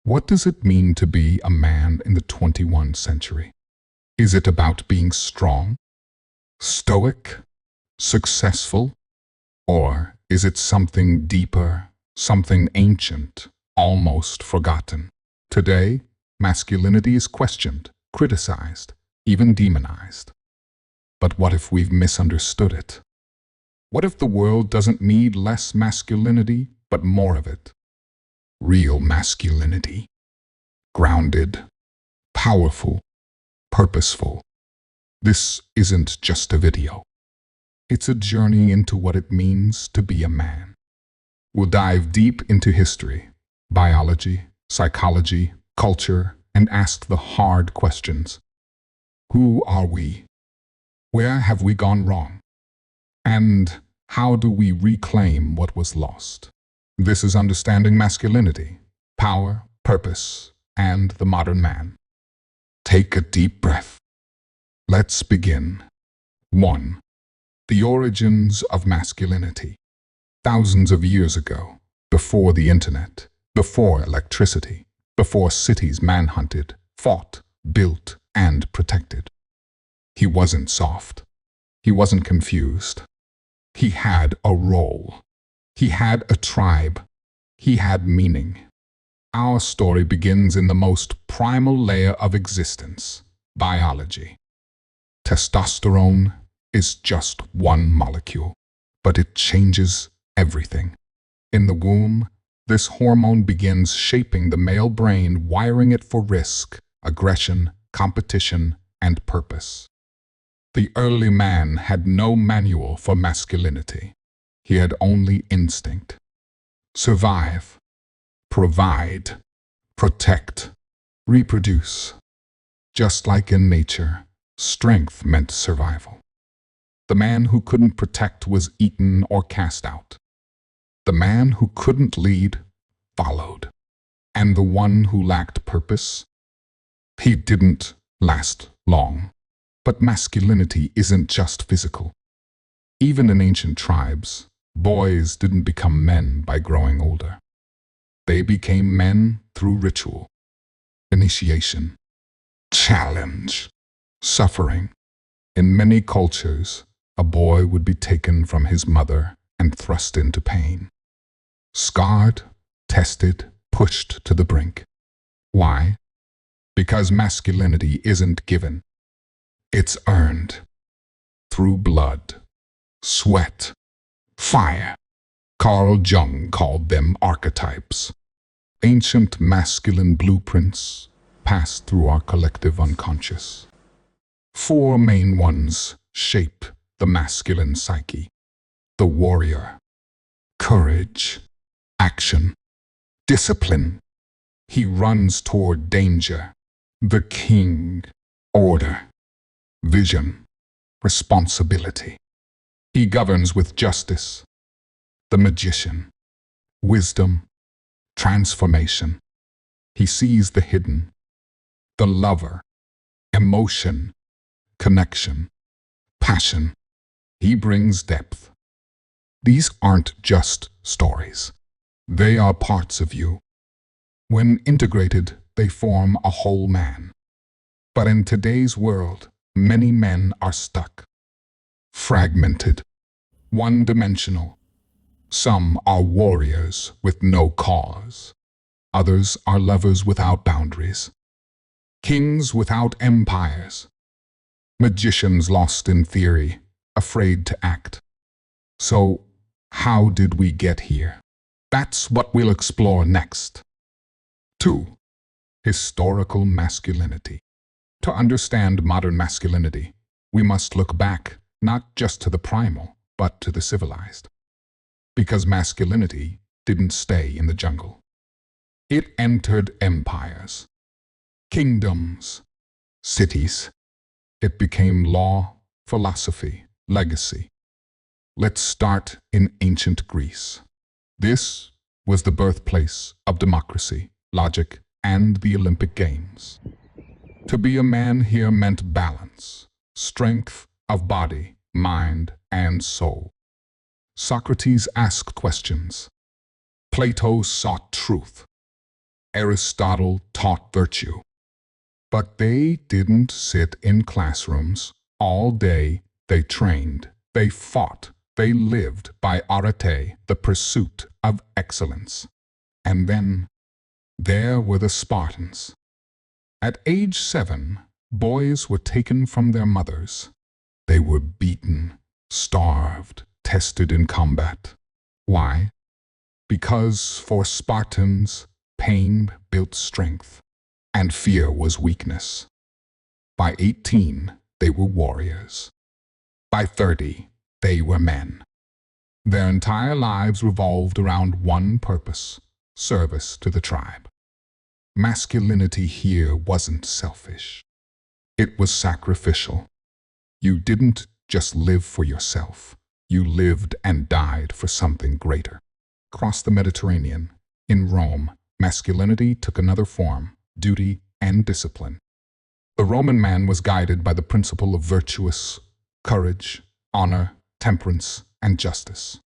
What does it mean to be a man in the 21st century? Is it about being strong, stoic, successful, or is it something deeper, something ancient, almost forgotten? Today, masculinity is questioned, criticized, even demonized. But what if we've misunderstood it? What if the world doesn't need less masculinity, but more of it? Real masculinity. Grounded, powerful, purposeful. This isn't just a video. It's a journey into what it means to be a man. We'll dive deep into history, biology, psychology, culture, and ask the hard questions. Who are we? Where have we gone wrong? And how do we reclaim what was lost? This is Understanding Masculinity, Power, Purpose, and the Modern Man. Take a deep breath. Let's begin. 1. The origins of masculinity. Thousands of years ago, before the internet, before electricity, before cities manhunted, fought, built, and protected. He wasn't soft. He wasn't confused. He had a role. He had a tribe. He had meaning. Our story begins in the most primal layer of existence, biology. Testosterone is just one molecule, but it changes everything. In the womb, this hormone begins shaping the male brain, wiring it for risk, aggression, competition, and purpose. The early man had no manual for masculinity. He had only instinct. Survive, provide, protect, reproduce. Just like in nature, strength meant survival. The man who couldn't protect was eaten or cast out. The man who couldn't lead followed. And the one who lacked purpose, he didn't last long. But masculinity isn't just physical. Even in ancient tribes, boys didn't become men by growing older. They became men through ritual, initiation, challenge, suffering. In many cultures, a boy would be taken from his mother and thrust into pain. Scarred, tested, pushed to the brink. Why? Because masculinity isn't given. It's earned. Through blood, sweat, fire. Carl Jung called them archetypes. Ancient masculine blueprints passed through our collective unconscious. 4 main ones shape the masculine psyche. The warrior, courage, action, discipline. He runs toward danger. The king, order, vision, responsibility. He governs with justice. The magician, wisdom, transformation. He sees the hidden. The lover, emotion, connection, passion. He brings depth. These aren't just stories. They are parts of you. When integrated, they form a whole man. But in today's world, many men are stuck, fragmented, one-dimensional. Some are warriors with no cause. Others are lovers without boundaries. Kings without empires. Magicians lost in theory, afraid to act. So, how did we get here? That's what we'll explore next. 2. Historical masculinity. To understand modern masculinity, we must look back not just to the primal, but to the civilized. Because masculinity didn't stay in the jungle. It entered empires, kingdoms, cities. It became law, philosophy, legacy. Let's start in ancient Greece. This was the birthplace of democracy, logic, and the Olympic Games. To be a man here meant balance, strength of body, mind, and soul. Socrates asked questions. Plato sought truth. Aristotle taught virtue. But they didn't sit in classrooms all day. They trained, they fought, they lived by arete, the pursuit of excellence. And then there were the Spartans. At age 7, boys were taken from their mothers. They were beaten, starved, tested in combat. Why? Because for Spartans, pain built strength, and fear was weakness. By 18, they were warriors. By 30, they were men. Their entire lives revolved around one purpose: service to the tribe. Masculinity here wasn't selfish. It was sacrificial. You didn't just live for yourself. You lived and died for something greater. Across the Mediterranean, in Rome, masculinity took another form: duty and discipline. The Roman man was guided by the principle of virtuous courage, honor, temperance, and justice.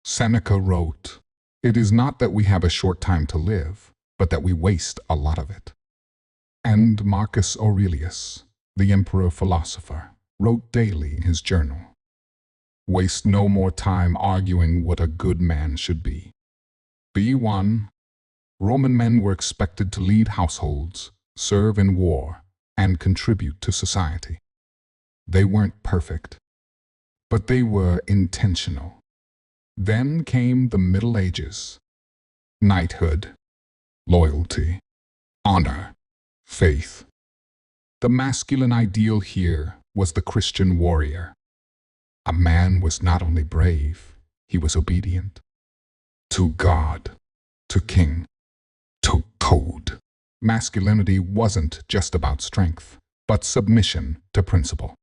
Seneca wrote, "It is not that we have a short time to live, but that we waste a lot of it." And Marcus Aurelius, the emperor philosopher, wrote daily in his journal, "Waste no more time arguing what a good man should be. Be one." Roman men were expected to lead households, serve in war, and contribute to society. They weren't perfect, but they were intentional. Then came the Middle Ages. Knighthood, loyalty, honor, faith. The masculine ideal here was the Christian warrior. A man was not only brave, he was obedient. To God, to king, to code. Masculinity wasn't just about strength, but submission to principle.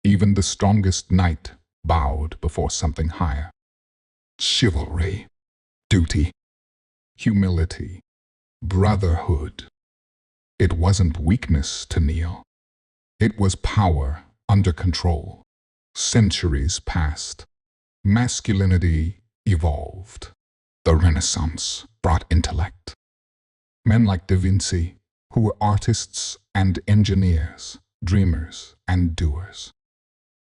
Even the strongest knight bowed before something higher. Chivalry, duty, humility, brotherhood. It wasn't weakness to kneel. It was power under control. Centuries passed. Masculinity evolved. The Renaissance brought intellect. Men like Da Vinci, who were artists and engineers, dreamers and doers.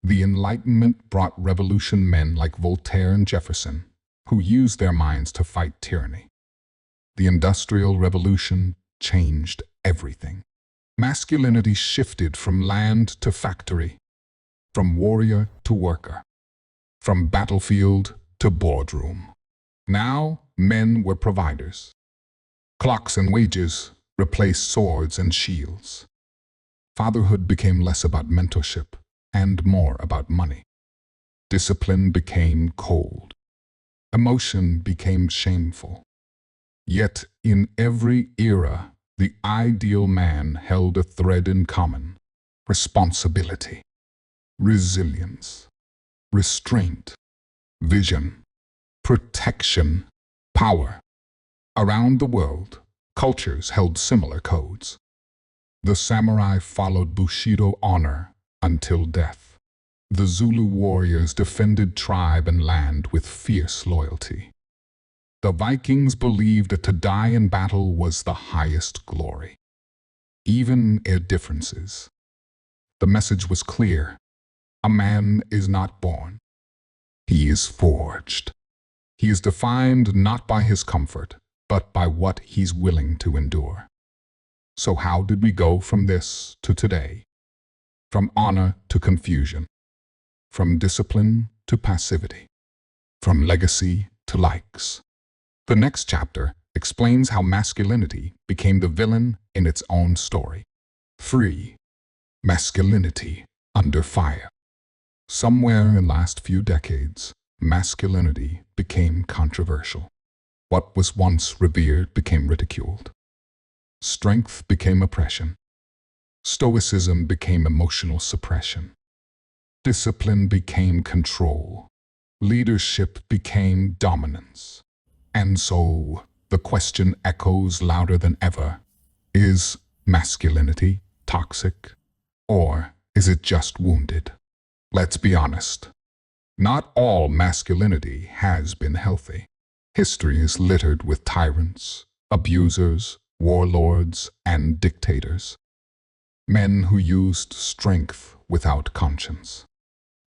The Enlightenment brought revolution men like Voltaire and Jefferson, who used their minds to fight tyranny. The Industrial Revolution changed everything. Masculinity shifted from land to factory, from warrior to worker, from battlefield to boardroom. Now, men were providers. Clocks and wages replaced swords and shields. Fatherhood became less about mentorship and more about money. Discipline became cold. Emotion became shameful. Yet, in every era, the ideal man held a thread in common: responsibility, resilience, restraint, vision, protection, power. Around the world, cultures held similar codes. The samurai followed Bushido honor until death. The Zulu warriors defended tribe and land with fierce loyalty. The Vikings believed that to die in battle was the highest glory. Even in differences, the message was clear: a man is not born. He is forged. He is defined not by his comfort, but by what he's willing to endure. So how did we go from this to today? From honor to confusion, from discipline to passivity, from legacy to likes. The next chapter explains how masculinity became the villain in its own story. 3. Masculinity under fire. Somewhere in the last few decades, masculinity became controversial. What was once revered became ridiculed. Strength became oppression. Stoicism became emotional suppression. Discipline became control. Leadership became dominance. And so, the question echoes louder than ever: is masculinity toxic? Or is it just wounded? Let's be honest. Not all masculinity has been healthy. History is littered with tyrants, abusers, warlords, and dictators. Men who used strength without conscience,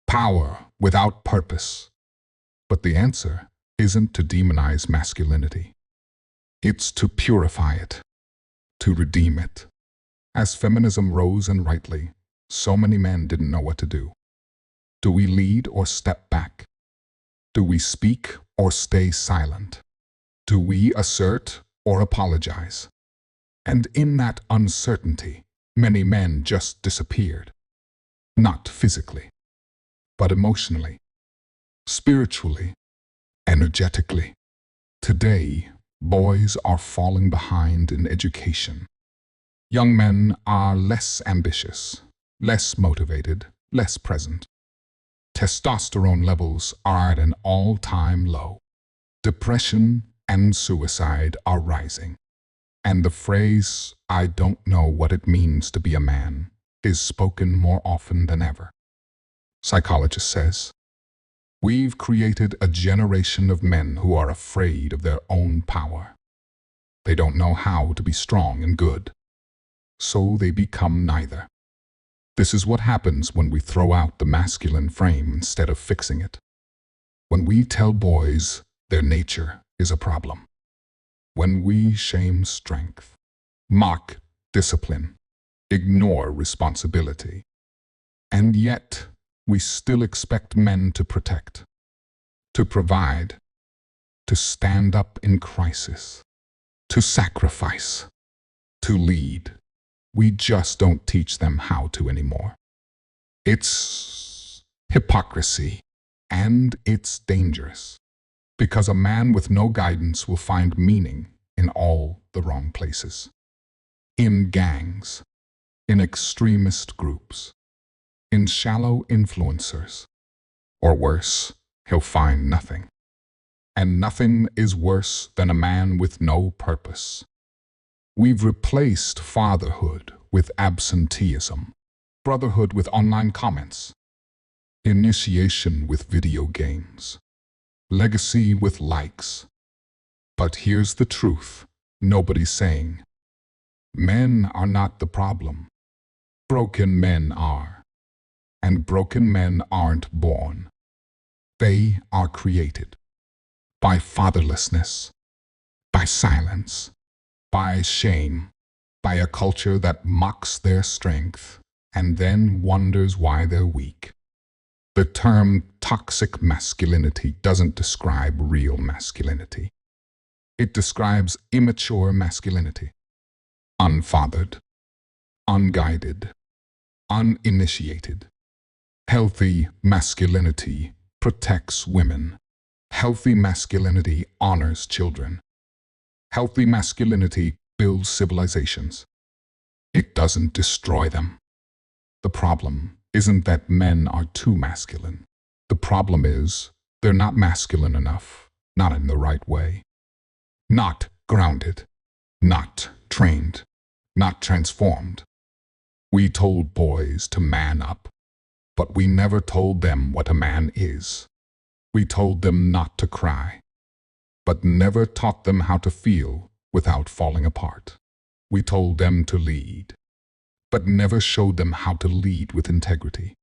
power without purpose. But the answer isn't to demonize masculinity. It's to purify it, to redeem it. As feminism rose, and rightly, so many men didn't know what to do. Do we lead or step back? Do we speak or stay silent? Do we assert or apologize? And in that uncertainty, many men just disappeared. Not physically, but emotionally, spiritually, energetically. Today, boys are falling behind in education. Young men are less ambitious, less motivated, less present. Testosterone levels are at an all-time low. Depression and suicide are rising. And the phrase, "I don't know what it means to be a man," is spoken more often than ever. Psychologist says, we've created a generation of men who are afraid of their own power. They don't know how to be strong and good, so they become neither. This is what happens when we throw out the masculine frame instead of fixing it. When we tell boys their nature is a problem. When we shame strength, mock discipline, ignore responsibility. And yet, we still expect men to protect, to provide, to stand up in crisis, to sacrifice, to lead. We just don't teach them how to anymore. It's hypocrisy, and it's dangerous, because a man with no guidance will find meaning in all the wrong places. In gangs, in extremist groups, in shallow influencers, or worse, he'll find nothing. And nothing is worse than a man with no purpose. We've replaced fatherhood with absenteeism, brotherhood with online comments, initiation with video games, legacy with likes. But here's the truth nobody's saying. Men are not the problem. Broken men are. And broken men aren't born. They are created. By fatherlessness, by silence, by shame, by a culture that mocks their strength and then wonders why they're weak. The term toxic masculinity doesn't describe real masculinity. It describes immature masculinity. Unfathered, unguided, uninitiated. Healthy masculinity protects women. Healthy masculinity honors children. Healthy masculinity builds civilizations. It doesn't destroy them. The problem isn't that men are too masculine. The problem is they're not masculine enough, not in the right way. Not grounded, not trained, not transformed. We told boys to man up, but we never told them what a man is. We told them not to cry, but never taught them how to feel without falling apart. We told them to lead, but never showed them how to lead with integrity.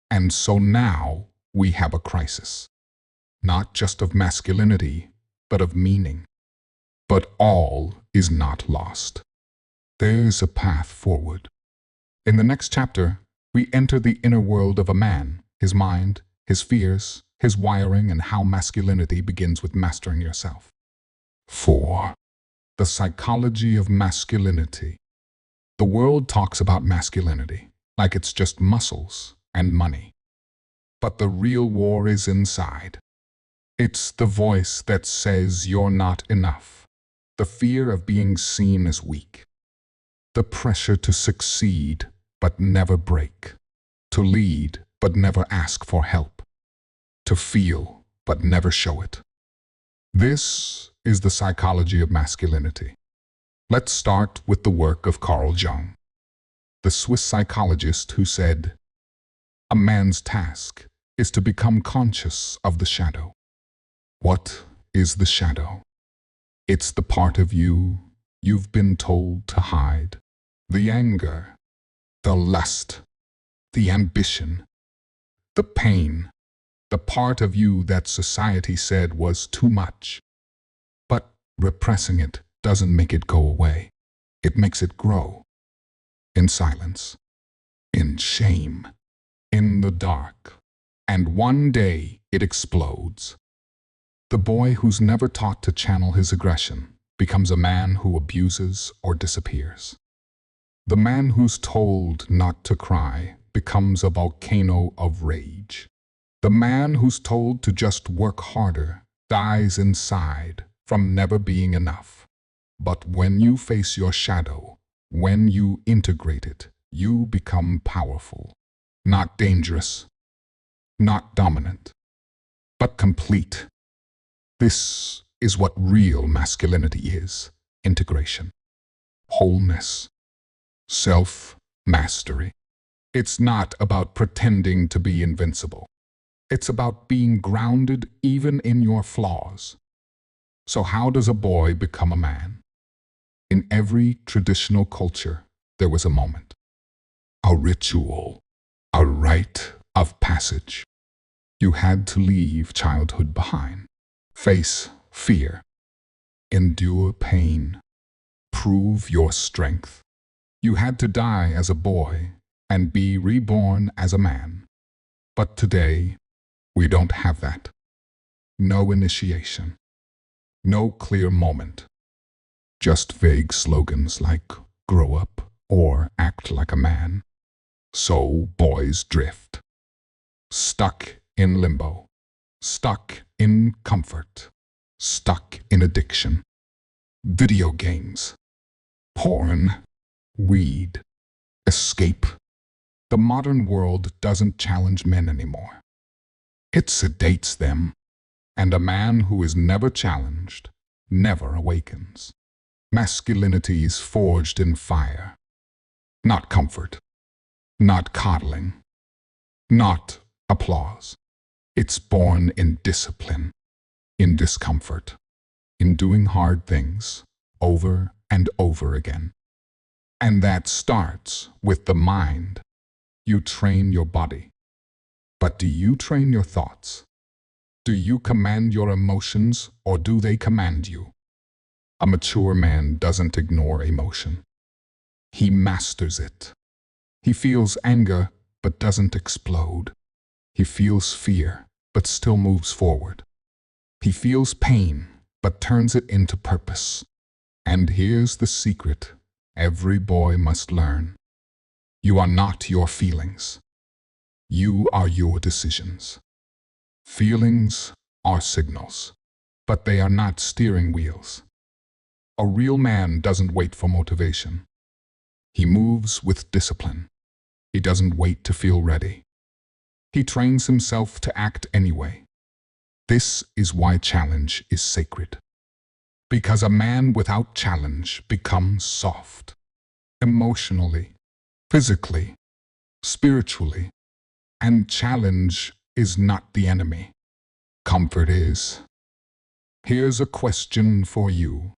And so now we have a crisis, not just of masculinity, but of meaning. But all is not lost. There's a path forward. In the next chapter, we enter the inner world of a man, his mind, his fears, his wiring, and how masculinity begins with mastering yourself. 4. The Psychology of Masculinity. The world talks about masculinity like it's just muscles and money. But the real war is inside. It's the voice that says you're not enough. The fear of being seen as weak. The pressure to succeed but never break. To lead but never ask for help. To feel but never show it. This is the psychology of masculinity. Let's start with the work of Carl Jung, the Swiss psychologist who said, "A man's task is to become conscious of the shadow." What is the shadow? It's the part of you you've been told to hide. The anger, the lust, the ambition, the pain, the part of you that society said was too much. But repressing it doesn't make it go away. It makes it grow. In silence, in shame, in the dark. And one day it explodes. The boy who's never taught to channel his aggression becomes a man who abuses or disappears. The man who's told not to cry becomes a volcano of rage. The man who's told to just work harder dies inside from never being enough. But when you face your shadow, when you integrate it, you become powerful. Not dangerous, not dominant, but complete. This is what real masculinity is: integration, wholeness, self-mastery. It's not about pretending to be invincible. It's about being grounded even in your flaws. So how does a boy become a man? In every traditional culture, there was a moment, a ritual, a rite of passage. You had to leave childhood behind, face fear, endure pain, prove your strength. You had to die as a boy and be reborn as a man. But today, we don't have that. No initiation, no clear moment. Just vague slogans like grow up or act like a man. So boys drift, stuck in limbo, stuck in comfort, stuck in addiction, video games, porn, weed, escape. The modern world doesn't challenge men anymore. It sedates them, and a man who is never challenged never awakens. Masculinity is forged in fire, not comfort, not coddling, not applause. It's born in discipline, in discomfort, in doing hard things over and over again. And that starts with the mind. You train your body. But do you train your thoughts? Do you command your emotions, or do they command you? A mature man doesn't ignore emotion. He masters it. He feels anger, but doesn't explode. He feels fear, but still moves forward. He feels pain, but turns it into purpose. And here's the secret every boy must learn. You are not your feelings. You are your decisions. Feelings are signals, but they are not steering wheels. A real man doesn't wait for motivation. He moves with discipline. He doesn't wait to feel ready. He trains himself to act anyway. This is why challenge is sacred. Because a man without challenge becomes soft, emotionally, physically, spiritually. And challenge is not the enemy. Comfort is. Here's a question for you,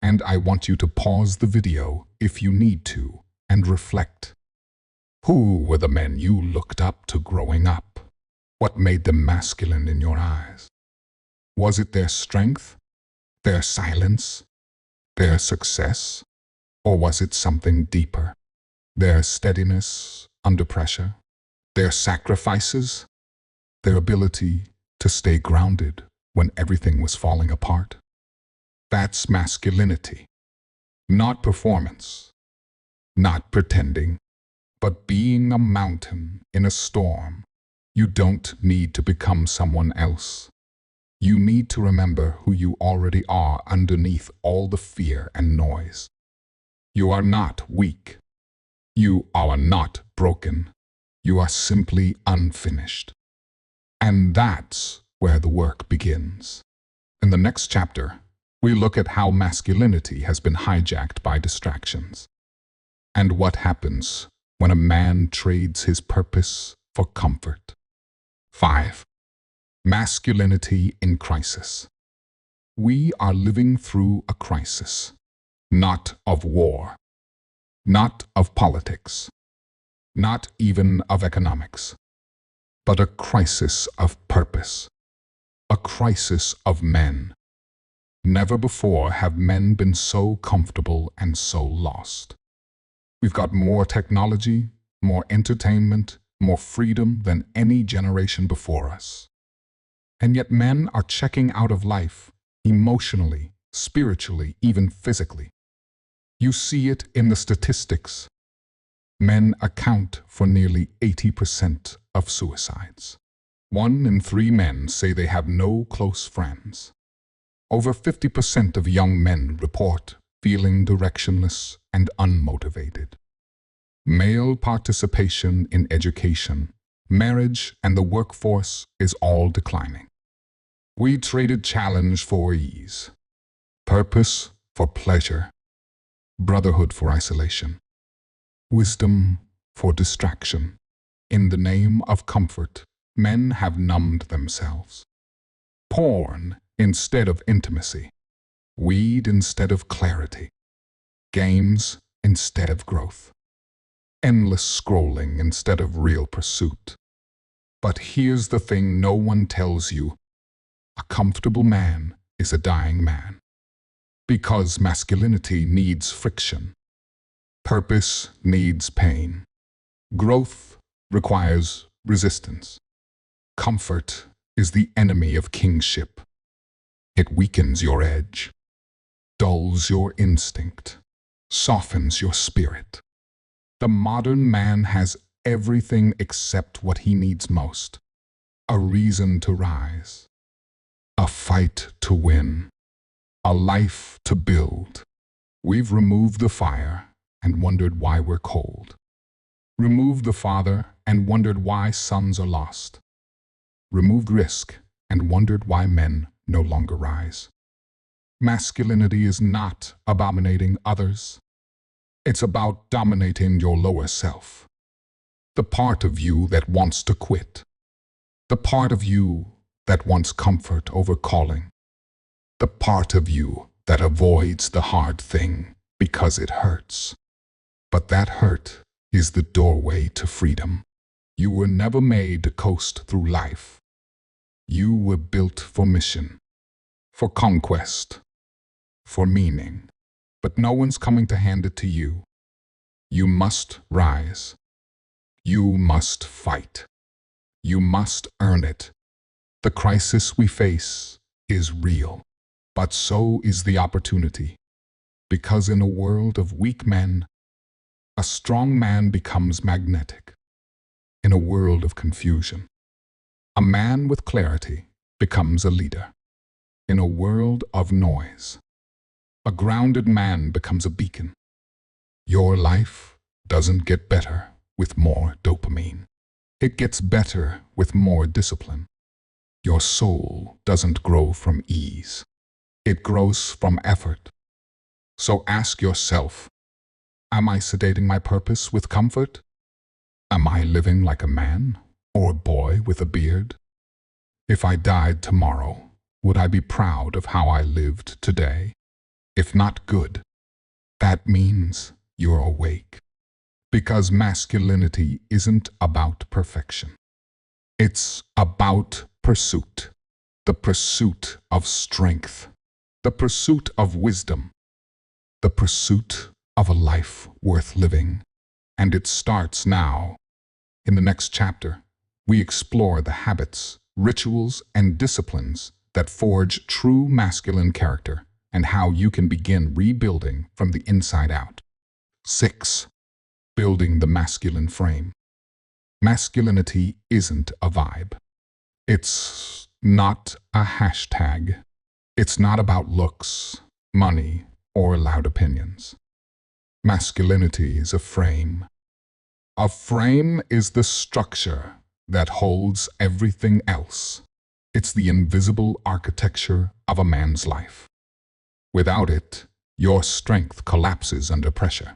and I want you to pause the video if you need to and reflect. Who were the men you looked up to growing up? What made them masculine in your eyes? Was it their strength, their silence, their success? Or was it something deeper? Their steadiness under pressure? Their sacrifices? Their ability to stay grounded when everything was falling apart? That's masculinity. Not performance, not pretending, but being a mountain in a storm. You don't need to become someone else. You need to remember who you already are underneath all the fear and noise. You are not weak. You are not broken. You are simply unfinished. And that's where the work begins. In the next chapter, we look at how masculinity has been hijacked by distractions, and what happens when a man trades his purpose for comfort. 5. Masculinity in Crisis. We are living through a crisis, not of war, not of politics, not even of economics, but a crisis of purpose, a crisis of men. Never before have men been so comfortable and so lost. We've got more technology, more entertainment, more freedom than any generation before us. And yet men are checking out of life, emotionally, spiritually, even physically. You see it in the statistics. Men account for nearly 80% of suicides. 1 in 3 men say they have no close friends. Over 50% of young men report feeling directionless and unmotivated. Male participation in education, marriage, and the workforce is all declining. We traded challenge for ease, purpose for pleasure, brotherhood for isolation, wisdom for distraction. In the name of comfort, men have numbed themselves. Porn instead of intimacy, weed instead of clarity, games instead of growth, endless scrolling instead of real pursuit. But here's the thing no one tells you. A comfortable man is a dying man. Because masculinity needs friction. Purpose needs pain. Growth requires resistance. Comfort is the enemy of kingship. It weakens your edge, dulls your instinct, softens your spirit. The modern man has everything except what he needs most. A reason to rise, a fight to win, a life to build. We've removed the fire and wondered why we're cold. Removed the father and wondered why sons are lost. Removed risk and wondered why men no longer rise. Masculinity is not abominating others. It's about dominating your lower self. The part of you that wants to quit. The part of you that wants comfort over calling. The part of you that avoids the hard thing because it hurts. But that hurt is the doorway to freedom. You were never made to coast through life. You were built for mission, for conquest, for meaning. But no one's coming to hand it to you. You must rise. You must fight. You must earn it. The crisis we face is real, but so is the opportunity. Because in a world of weak men, a strong man becomes magnetic. In a world of confusion, a man with clarity becomes a leader. In a world of noise, a grounded man becomes a beacon. Your life doesn't get better with more dopamine. It gets better with more discipline. Your soul doesn't grow from ease. It grows from effort. So ask yourself, am I sedating my purpose with comfort? Am I living like a man or a boy with a beard? If I died tomorrow, would I be proud of how I lived today? If not good, that means you're awake. Because masculinity isn't about perfection. It's about pursuit. The pursuit of strength. The pursuit of wisdom. The pursuit of a life worth living. And it starts now. In the next chapter, we explore the habits, rituals, and disciplines that forge true masculine character and how you can begin rebuilding from the inside out. 6. Building the masculine frame. Masculinity isn't a vibe. It's not a hashtag. It's not about looks, money, or loud opinions. Masculinity is a frame. A frame is the structure that holds everything else. It's the invisible architecture of a man's life. Without it, your strength collapses under pressure.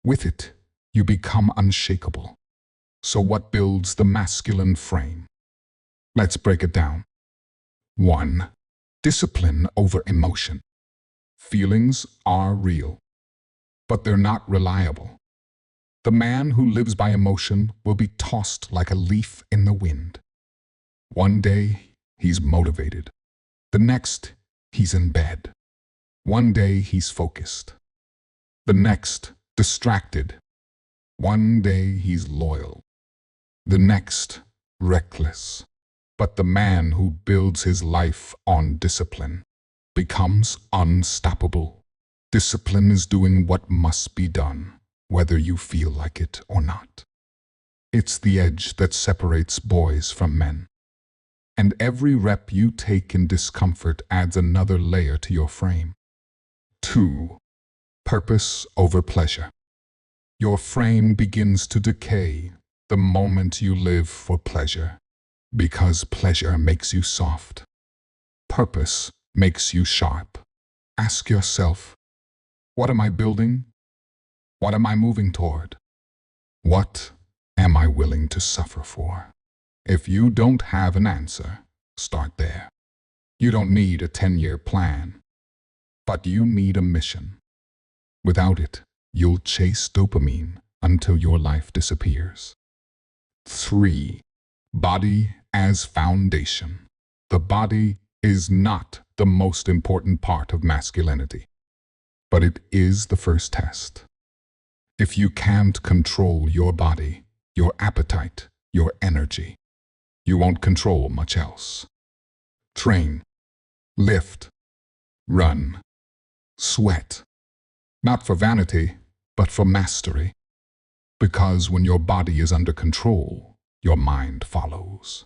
With it, you become unshakable. So what builds the masculine frame? Let's break it down. 1. Discipline over emotion. Feelings are real, but they're not reliable. The man who lives by emotion will be tossed like a leaf in the wind. One day, he's motivated. The next, he's in bed. One day, he's focused. The next, distracted. One day, he's loyal. The next, reckless. But the man who builds his life on discipline becomes unstoppable. Discipline is doing what must be done, whether you feel like it or not. It's the edge that separates boys from men. And every rep you take in discomfort adds another layer to your frame. 2. Purpose over pleasure. Your frame begins to decay the moment you live for pleasure, because pleasure makes you soft. Purpose makes you sharp. Ask yourself, what am I building? What am I moving toward? What am I willing to suffer for? If you don't have an answer, start there. You don't need a 10-year plan, but you need a mission. Without it, you'll chase dopamine until your life disappears. 3. Body as foundation. The body is not the most important part of masculinity, but it is the first test. If you can't control your body, your appetite, your energy, you won't control much else. Train, lift, run, sweat. Not for vanity, but for mastery. Because when your body is under control, your mind follows.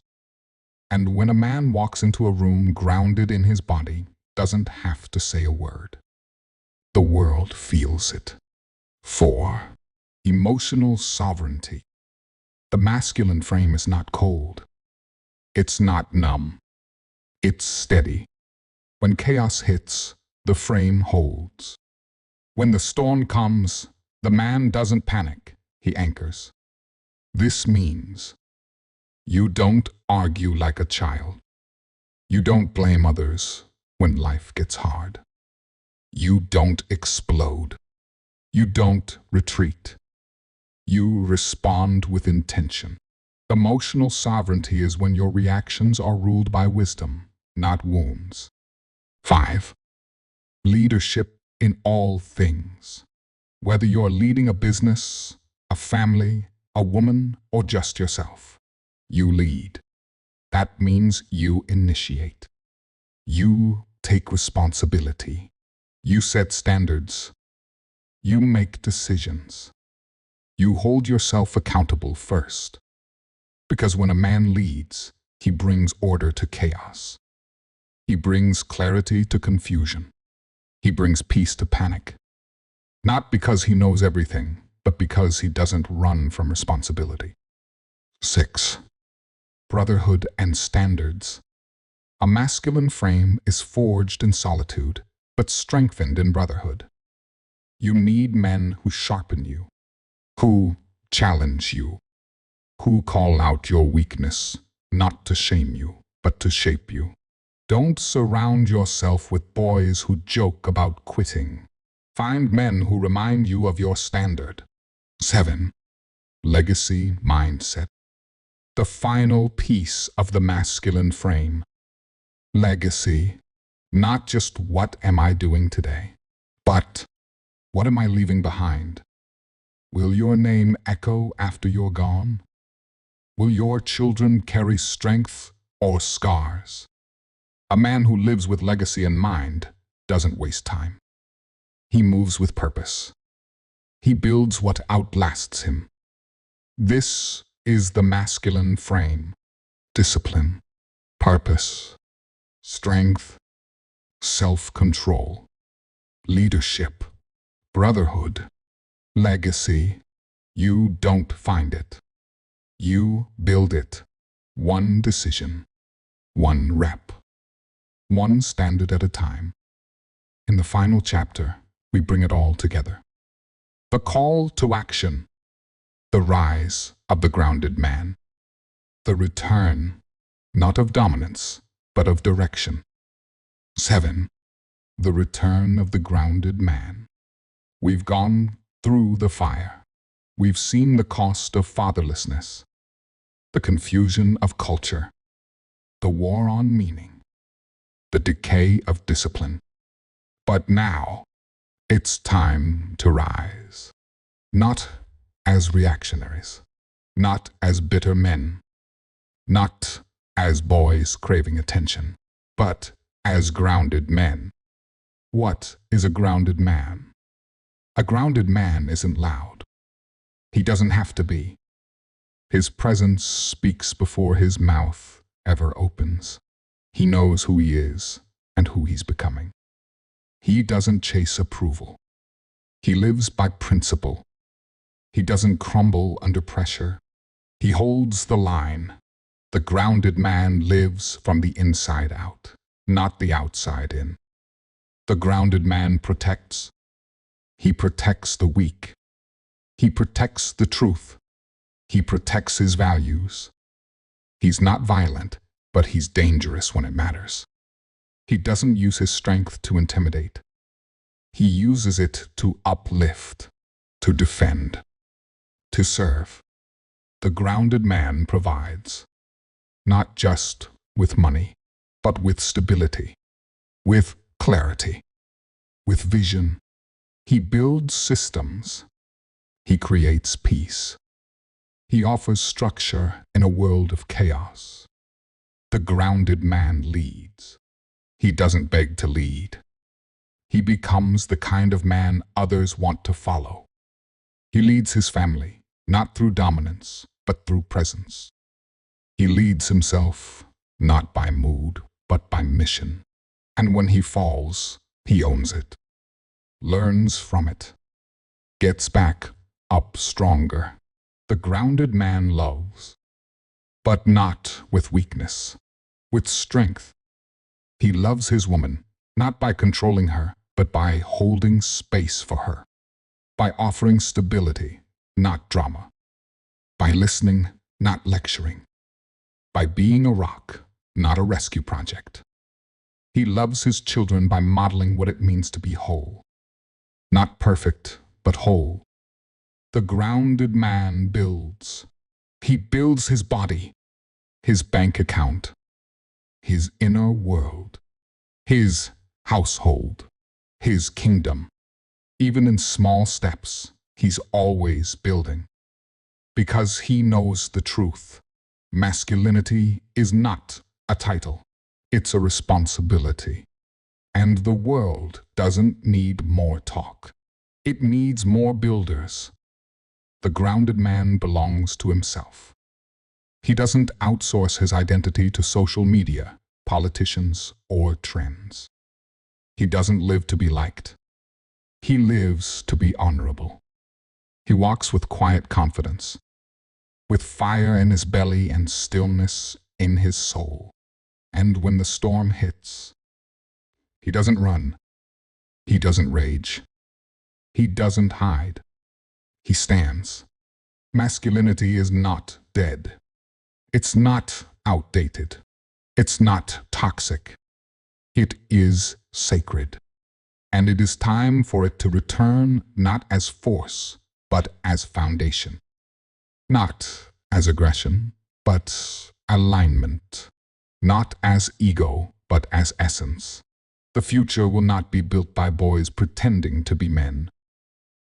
And when a man walks into a room grounded in his body, doesn't have to say a word. The world feels it. 4. Emotional sovereignty. The masculine frame is not cold. It's not numb. It's steady. When chaos hits, the frame holds. When the storm comes, the man doesn't panic, he anchors. This means you don't argue like a child. You don't blame others when life gets hard. You don't explode. You don't retreat. You respond with intention. Emotional sovereignty is when your reactions are ruled by wisdom, not wounds. 5. Leadership in all things. Whether you're leading a business, a family, a woman, or just yourself, you lead. That means you initiate. You take responsibility. You set standards. You make decisions. You hold yourself accountable first. Because when a man leads, he brings order to chaos. He brings clarity to confusion. He brings peace to panic. Not because he knows everything, but because he doesn't run from responsibility. 6. Brotherhood and standards. A masculine frame is forged in solitude, but strengthened in brotherhood. You need men who sharpen you, who challenge you, who call out your weakness, not to shame you, but to shape you. Don't surround yourself with boys who joke about quitting. Find men who remind you of your standard. 7. Legacy mindset. The final piece of the masculine frame. Legacy. Not just what am I doing today, but what am I leaving behind? Will your name echo after you're gone? Will your children carry strength or scars? A man who lives with legacy in mind doesn't waste time. He moves with purpose. He builds what outlasts him. This is the masculine frame. Discipline, purpose, strength, self-control, leadership, brotherhood, legacy. You don't find it. You build it. One decision, one rep, one standard at a time. In the final chapter, we bring it all together. The call to action, the rise of the grounded man, the return, not of dominance, but of direction. 7. The return of the grounded man. We've gone through the fire. We've seen the cost of fatherlessness, the confusion of culture, the war on meaning, the decay of discipline. But now, it's time to rise. Not as reactionaries, not as bitter men, not as boys craving attention, but as grounded men. What is a grounded man? A grounded man isn't loud. He doesn't have to be. His presence speaks before his mouth ever opens. He knows who he is and who he's becoming. He doesn't chase approval. He lives by principle. He doesn't crumble under pressure. He holds the line. The grounded man lives from the inside out, not the outside in. The grounded man protects. He protects the weak. He protects the truth. He protects his values. He's not violent, but he's dangerous when it matters. He doesn't use his strength to intimidate. He uses it to uplift, to defend, to serve. The grounded man provides, not just with money, but with stability, with clarity, with vision. He builds systems. He creates peace. He offers structure in a world of chaos. The grounded man leads. He doesn't beg to lead. He becomes the kind of man others want to follow. He leads his family, not through dominance, but through presence. He leads himself, not by mood, but by mission. And when he falls, he owns it, learns from it, gets back up stronger. The grounded man loves, but not with weakness, with strength. He loves his woman, not by controlling her, but by holding space for her, by offering stability, not drama, by listening, not lecturing, by being a rock, not a rescue project. He loves his children by modeling what it means to be whole, not perfect, but whole. The grounded man builds. He builds his body, his bank account, his inner world, his household, his kingdom. Even in small steps, he's always building. Because he knows the truth. Masculinity is not a title. It's a responsibility. And the world doesn't need more talk. It needs more builders. The grounded man belongs to himself. He doesn't outsource his identity to social media, politicians, or trends. He doesn't live to be liked. He lives to be honorable. He walks with quiet confidence, with fire in his belly and stillness in his soul. And when the storm hits, he doesn't run. He doesn't rage. He doesn't hide. He stands. Masculinity is not dead. It's not outdated. It's not toxic. It is sacred. And it is time for it to return not as force, but as foundation. Not as aggression, but alignment. Not as ego, but as essence. The future will not be built by boys pretending to be men.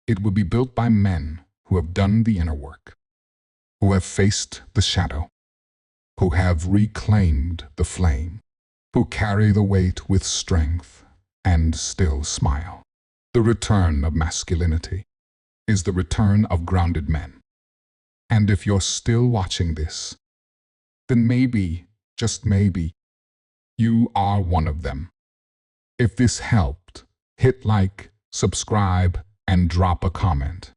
It will be built by men who have done the inner work, who have faced the shadow, who have reclaimed the flame, who carry the weight with strength and still smile. The return of masculinity is the return of grounded men. And if you're still watching this, then maybe, just maybe, you are one of them. If this helped, hit like, subscribe, and drop a comment.